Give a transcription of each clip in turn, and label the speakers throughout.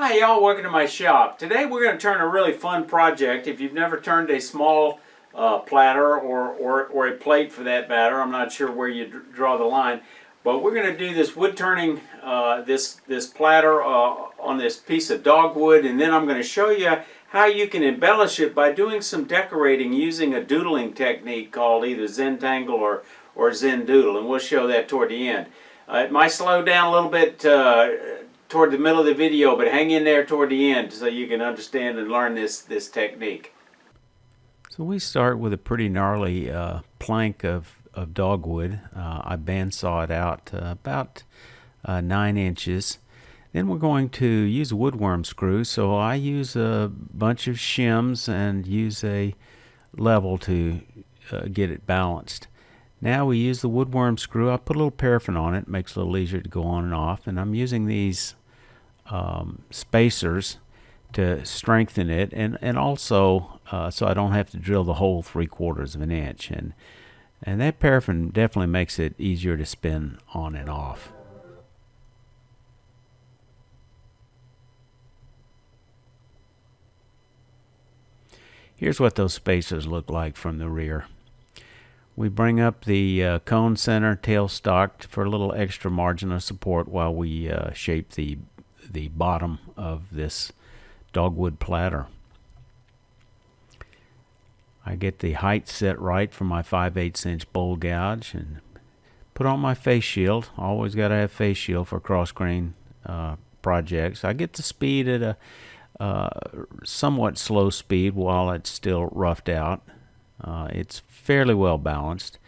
Speaker 1: Hi y'all, welcome to my shop. Today we're going to turn a really fun project. If you've never turned a small platter or a plate for that matter, I'm not sure where you draw the line, but we're going to do this wood turning, this platter on this piece of dogwood, and then I'm going to show you how you can embellish it by doing some decorating using a doodling technique called either Zen Tangle or Zen Doodle, and we'll show that toward the end. It might slow down a little bit toward the middle of the video, but hang in there toward the end so you can understand and learn this technique. So we start with a pretty gnarly plank of dogwood. I bandsaw it out about 9 inches. Then we're going to use a woodworm screw, so I use a bunch of shims and use a level to get it balanced. Now we use the woodworm screw. I put a little paraffin on it, makes it a little easier to go on and off, and I'm using these spacers to strengthen it, and also so I don't have to drill the hole 3/4 of an inch, and that paraffin definitely makes it easier to spin on and off. Here's what those spacers look like from the rear. We bring up the cone center tailstock for a little extra margin of support while we shape the bottom of this dogwood platter. I get the height set right for my 5/8 inch bowl gouge and put on my face shield. Always got to have face shield for cross grain projects. I get the speed at a somewhat slow speed while it's still roughed out. It's fairly well balanced,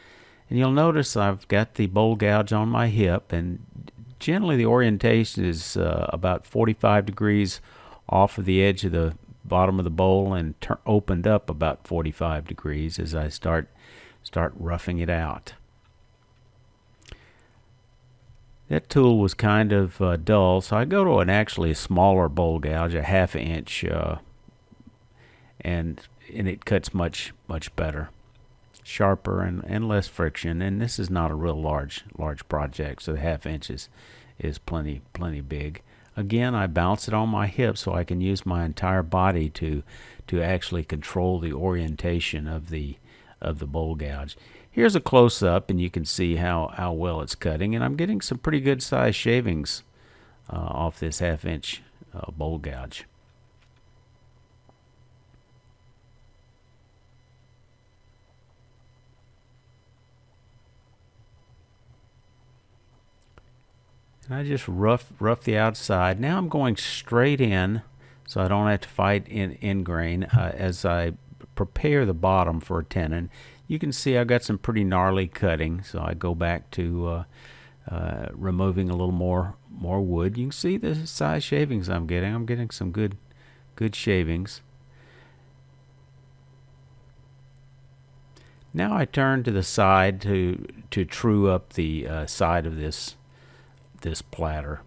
Speaker 1: and you'll notice I've got the bowl gouge on my hip, and generally the orientation is about 45 degrees off of the edge of the bottom of the bowl and opened up about 45 degrees as I start roughing it out. That tool was kind of dull, so I go to an actually smaller bowl gouge, a 1/2 inch, and it cuts much better, sharper and less friction. And this is not a real large project, so the 1/2 inch is plenty big. Again, I bounce it on my hip so I can use my entire body to actually control the orientation of the bowl gouge. Here's a close-up, and you can see how well it's cutting, and I'm getting some pretty good size shavings off this 1/2 inch bowl gouge. And I just rough the outside. Now I'm going straight in so I don't have to fight in grain as I prepare the bottom for a tenon. You can see I've got some pretty gnarly cutting, so I go back to removing a little more wood. You can see the size shavings I'm getting. I'm getting some good shavings. Now I turn to the side to true up the side of this platter.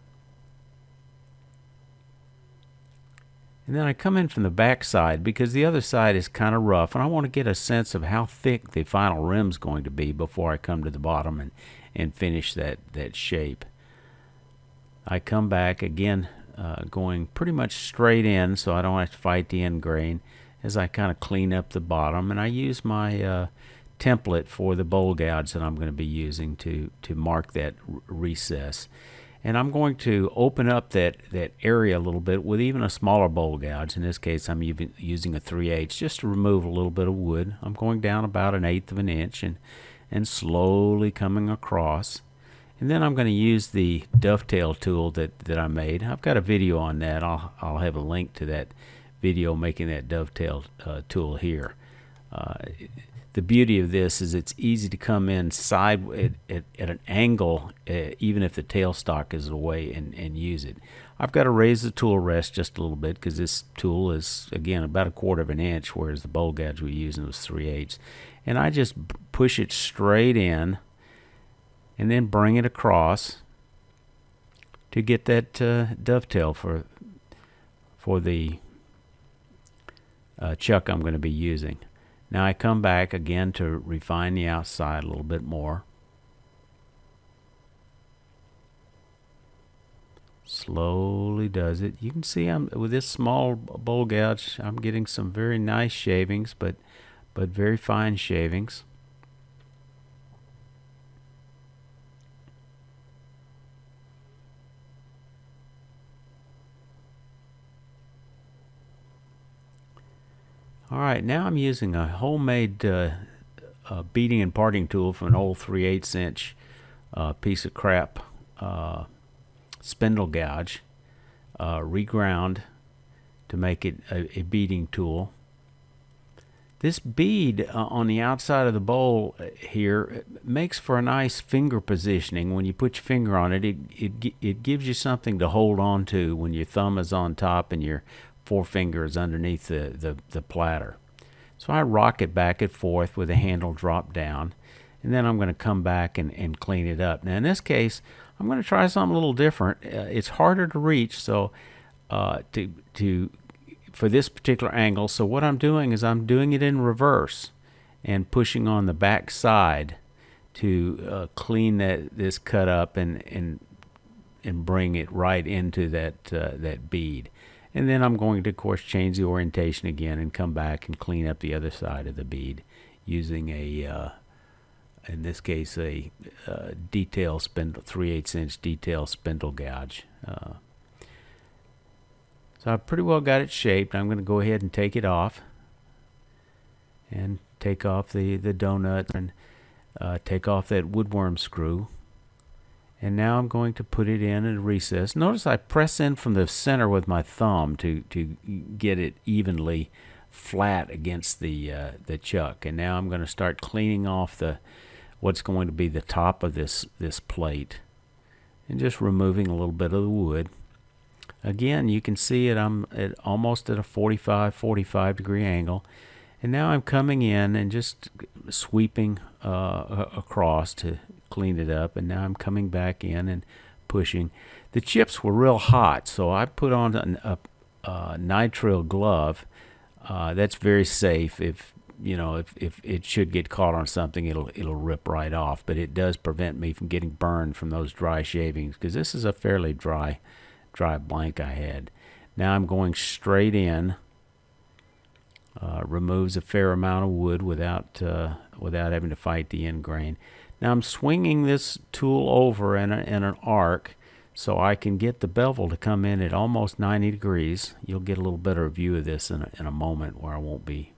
Speaker 1: And then I come in from the back side because the other side is kind of rough, and I want to get a sense of how thick the final rim's going to be before I come to the bottom and finish that shape. I come back again, going pretty much straight in so I don't have to fight the end grain as I kind of clean up the bottom, and I use my template for the bowl gouge that I'm going to be using to mark that recess. And I'm going to open up that area a little bit with even a smaller bowl gouge. In this case, I'm using a 3/8 just to remove a little bit of wood. I'm going down about 1/8 of an inch and slowly coming across. And then I'm going to use the dovetail tool that I made. I've got a video on that. I'll have a link to that video making that dovetail tool here. The beauty of this is it's easy to come in side at an angle, even if the tailstock is away, and use it. I've got to raise the tool rest just a little bit because this tool is, again, about 1/4 of an inch, whereas the bowl gouge we used was 3/8. And I just push it straight in and then bring it across to get that dovetail for the chuck I'm going to be using. Now I come back again to refine the outside a little bit more. Slowly does it. You can see I'm with this small bowl gouge, I'm getting some very nice shavings, but very fine shavings. Alright, now I'm using a homemade beading and parting tool from an old 3/8 inch piece of crap spindle gouge, reground to make it a beading tool. This bead on the outside of the bowl here makes for a nice finger positioning. When you put your finger on it, it gives you something to hold on to when your thumb is on top and your forefinger is underneath the platter. So I rock it back and forth with the handle drop down, and then I'm going to come back and clean it up. Now in this case, I'm going to try something a little different. It's harder to reach, so for this particular angle, so what I'm doing is I'm doing it in reverse and pushing on the back side to clean this cut up and bring it right into that bead. And then I'm going to, of course, change the orientation again and come back and clean up the other side of the bead using in this case, a detail spindle, 3/8 inch detail spindle gouge. So I've pretty well got it shaped. I'm going to go ahead and take it off and take off the donut and take off that woodworm screw. And now I'm going to put it in a recess. Notice I press in from the center with my thumb to get it evenly flat against the chuck. And now I'm going to start cleaning off what's going to be the top of this plate and just removing a little bit of the wood. Again, you can see it. I'm almost at a 45 degree angle. And now I'm coming in and just sweeping across to clean it up. And now I'm coming back in and pushing. The chips were real hot, so I put on a nitrile glove. That's very safe. If it should get caught on something, it'll rip right off. But it does prevent me from getting burned from those dry shavings, because this is a fairly dry blank I had. Now I'm going straight in. Removes a fair amount of wood without having to fight the end grain. Now I'm swinging this tool over in an arc so I can get the bevel to come in at almost 90 degrees. You'll get a little better view of this in a moment, where I won't be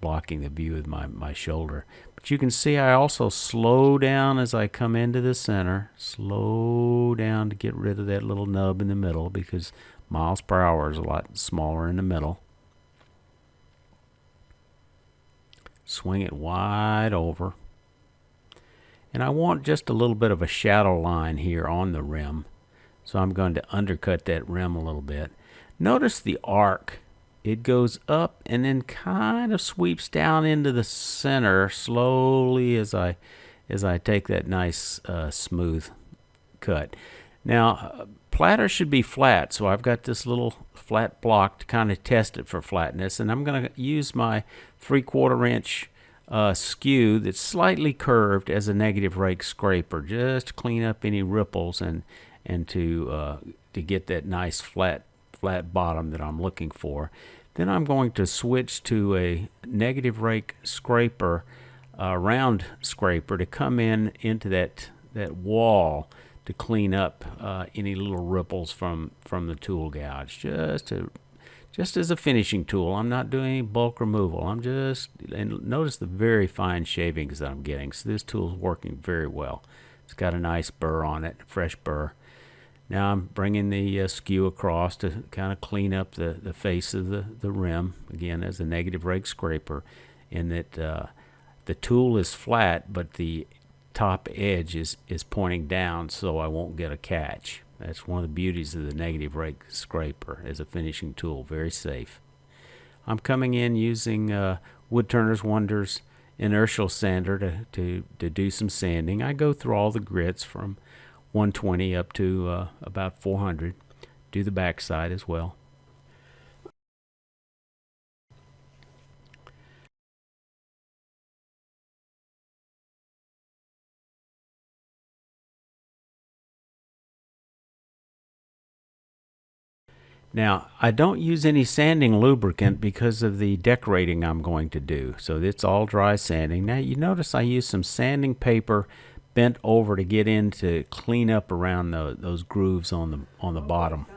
Speaker 1: blocking the view with my shoulder. But you can see I also slow down as I come into the center. Slow down to get rid of that little nub in the middle, because miles per hour is a lot smaller in the middle. Swing it wide over. And I want just a little bit of a shadow line here on the rim, so I'm going to undercut that rim a little bit. Notice the arc. It goes up and then kind of sweeps down into the center slowly as I take that nice smooth cut. Now, platter should be flat, so I've got this little flat block to kind of test it for flatness, and I'm going to use my 3/4 inch skew that's slightly curved as a negative rake scraper, just to clean up any ripples and to get that nice flat bottom that I'm looking for. Then I'm going to switch to a negative rake scraper, round scraper, to come into that wall to clean up any little ripples from the tool gouge, just as a finishing tool. I'm not doing any bulk removal. And notice the very fine shavings that I'm getting. So this tool is working very well. It's got a nice burr on it, fresh burr. Now I'm bringing the skew across to kind of clean up the face of the rim, again as a negative rake scraper, in that the tool is flat, but the top edge is pointing down, so I won't get a catch. That's one of the beauties of the negative rake scraper as a finishing tool. Very safe. I'm coming in using Woodturner's Wonders inertial sander to do some sanding. I go through all the grits from 120 up to about 400. Do the backside as well. Now, I don't use any sanding lubricant because of the decorating I'm going to do. So it's all dry sanding. Now, you notice I use some sanding paper bent over to get in to clean up around those grooves on the bottom.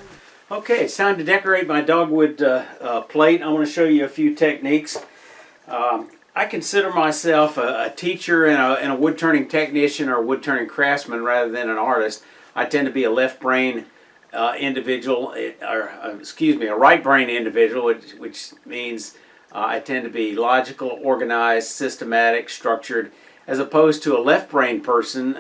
Speaker 1: Okay, it's time to decorate my dogwood plate. I want to show you a few techniques. I consider myself a teacher and a wood turning technician or a wood turning craftsman rather than an artist. I tend to be a left brain individual, or excuse me, a right brain individual, which means I tend to be logical, organized, systematic, structured, as opposed to a left brain person,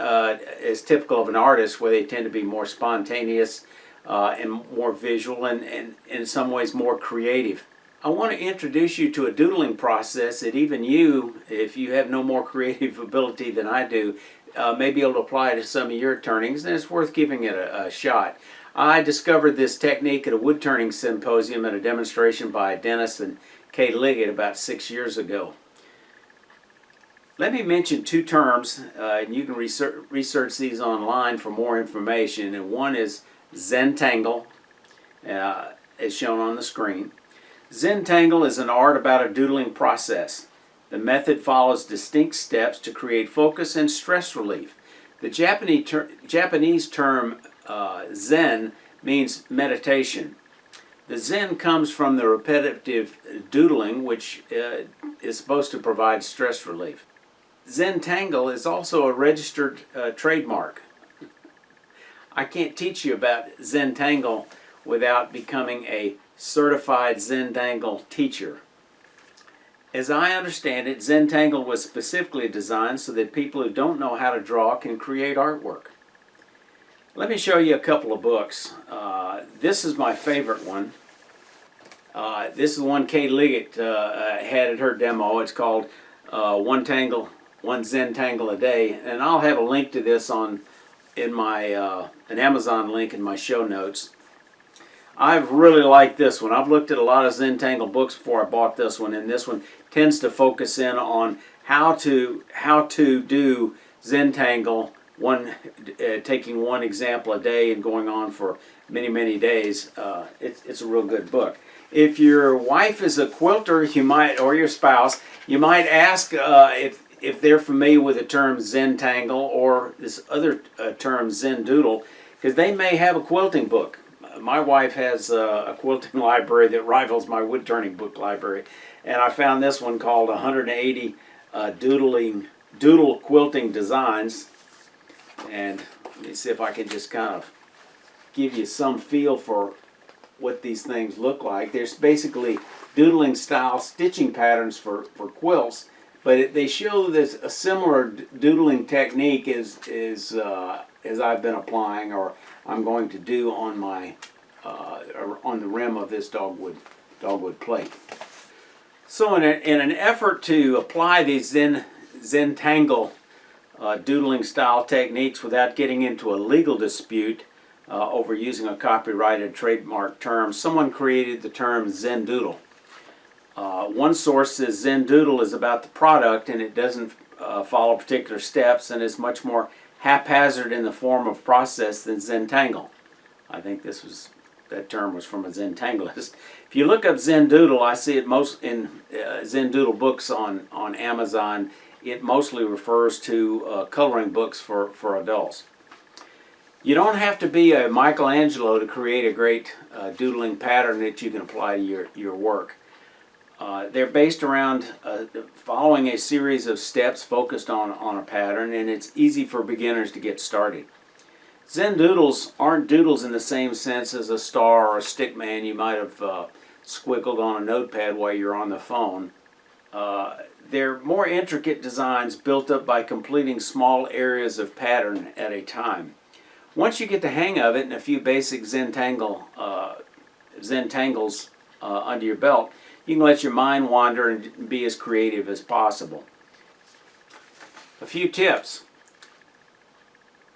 Speaker 1: is typical of an artist, where they tend to be more spontaneous and more visual and in some ways more creative. I want to introduce you to a doodling process that even you, if you have no more creative ability than I do, may be able to apply to some of your turnings, and it's worth giving it a shot. I discovered this technique at a wood turning symposium at a demonstration by Dennis and Kay Liggett about 6 years ago. Let me mention two terms, and you can research these online for more information. And one is Zentangle, as shown on the screen. Zentangle is an art about a doodling process. The method follows distinct steps to create focus and stress relief. The Japanese term Zen means meditation. The Zen comes from the repetitive doodling, which is supposed to provide stress relief. Zentangle is also a registered trademark. I can't teach you about Zentangle without becoming a certified Zentangle teacher. As I understand it, Zentangle was specifically designed so that people who don't know how to draw can create artwork. Let me show you a couple of books. This is my favorite one. This is one Kay Liggett had at her demo. It's called One Zentangle a Day, and I'll have a link to this in my an Amazon link in my show notes. I've really liked this one. I've looked at a lot of Zentangle books before I bought this one, and this one tends to focus in on how to do Zentangle, taking one example a day and going on for many days. It's a real good book. If your wife is a quilter, you might, or your spouse, you might ask if they're familiar with the term Zentangle or this other term Zen Doodle, because they may have a quilting book. My wife has a quilting library that rivals my wood turning book library, and I found this one called 180 Doodle Quilting Designs. And let me see if I can just kind of give you some feel for what these things look like. There's basically doodling style stitching patterns for quilts, but they show this a similar doodling technique as I've been applying, or I'm going to do on my on the rim of this dogwood plate. So in an effort to apply these Zentangle doodling style techniques without getting into a legal dispute over using a copyrighted trademark term, someone created the term Zen Doodle. One source says Zen Doodle is about the product and it doesn't follow particular steps and is much more haphazard in the form of process than Zentangle. I think that term was from a Zentangleist. If you look up Zen Doodle, I see it most in Zen Doodle books on Amazon. It mostly refers to coloring books for adults. You don't have to be a Michelangelo to create a great doodling pattern that you can apply to your work. They're based around following a series of steps focused on a pattern, and it's easy for beginners to get started. Zen Doodles aren't doodles in the same sense as a star or a stick man you might have squiggled on a notepad while you're on the phone. They're more intricate designs built up by completing small areas of pattern at a time. Once you get the hang of it and a few basic Zentangles under your belt, you can let your mind wander and be as creative as possible. A few tips.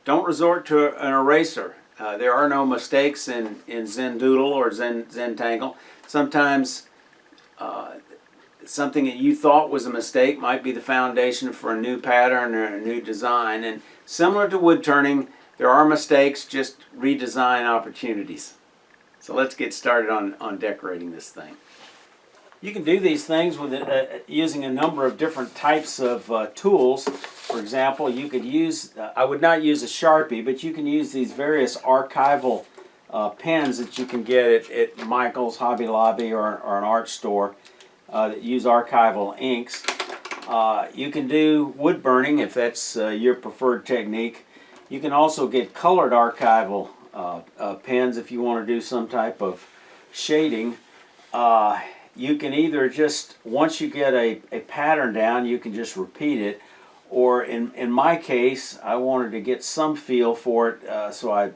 Speaker 1: Don't resort to an eraser. There are no mistakes in Zen Doodle or Zentangle. Sometimes something that you thought was a mistake might be the foundation for a new pattern or a new design. And similar to wood turning, there are mistakes, just redesign opportunities. So let's get started on decorating this thing. You can do these things with using a number of different types of tools. For example, you could use, I would not use a Sharpie, but you can use these various archival pens that you can get at Michael's, Hobby Lobby, or an art store that use archival inks. You can do wood burning if that's your preferred technique. You can also get colored archival pens if you want to do some type of shading. You can either just, once you get a pattern down, you can just repeat it. Or in my case, I wanted to get some feel for it, so I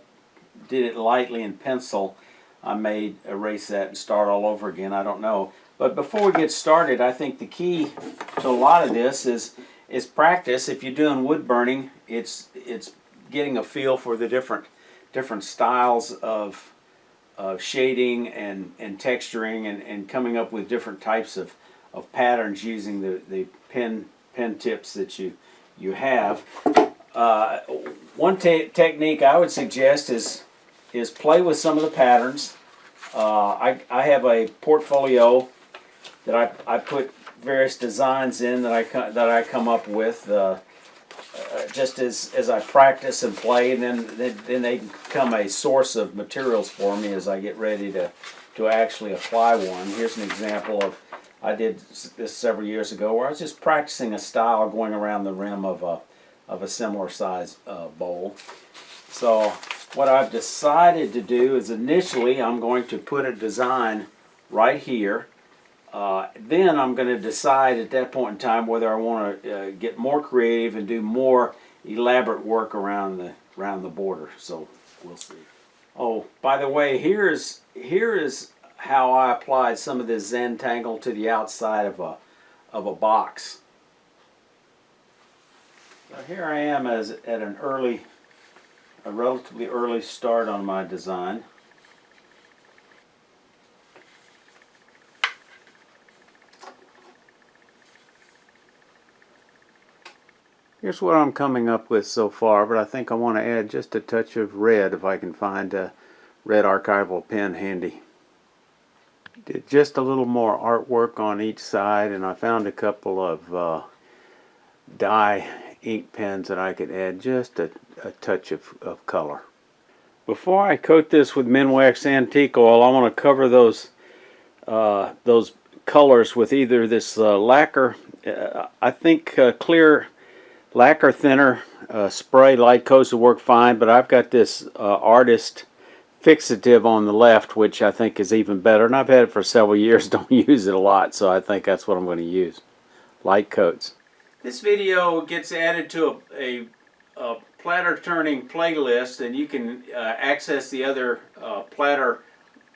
Speaker 1: did it lightly in pencil. I may erase that and start all over again, I don't know. But before we get started, I think the key to a lot of this is practice. If you're doing wood burning, it's getting a feel for the different styles of shading and texturing and coming up with different types of patterns using the pen tips that you have. One technique I would suggest is play with some of the patterns. I have a portfolio that I put various designs in that I come up with just as I practice and play, and then they become a source of materials for me as I get ready to actually apply one. Here's an example of, I did this several years ago, where I was just practicing a style going around the rim of a similar size bowl. So what I've decided to do is initially I'm going to put a design right here. Then I'm going to decide at that point in time whether I want to get more creative and do more elaborate work around the border. So we'll see. Oh, by the way, here is how I applied some of this Zentangle to the outside of a box. So here I am at a relatively early start on my design. Here's what I'm coming up with so far, but I think I want to add just a touch of red if I can find a red archival pen handy. Did just a little more artwork on each side, and I found a couple of dye ink pens that I could add just a touch of color. Before I coat this with Minwax Antique Oil, I want to cover those colors with either this lacquer, I think clear lacquer thinner spray light coats will work fine, but I've got this artist fixative on the left, which I think is even better, and I've had it for several years. Don't use it a lot, so I think that's what I'm going to use. Light coats. This video gets added to a platter turning playlist, and you can access the other platter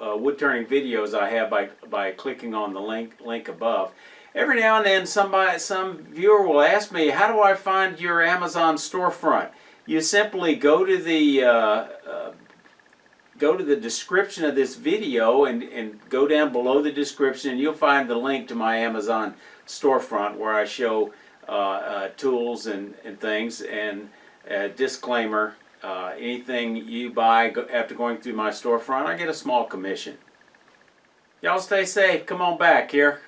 Speaker 1: wood turning videos I have by clicking on the link above. Every now and then some viewer will ask me, how do I find your Amazon storefront? You simply go to the description of this video and go down below the description, and you'll find the link to my Amazon storefront where I show tools and things. And disclaimer, anything you buy after going through my storefront, I get a small commission. Y'all stay safe. Come on back here.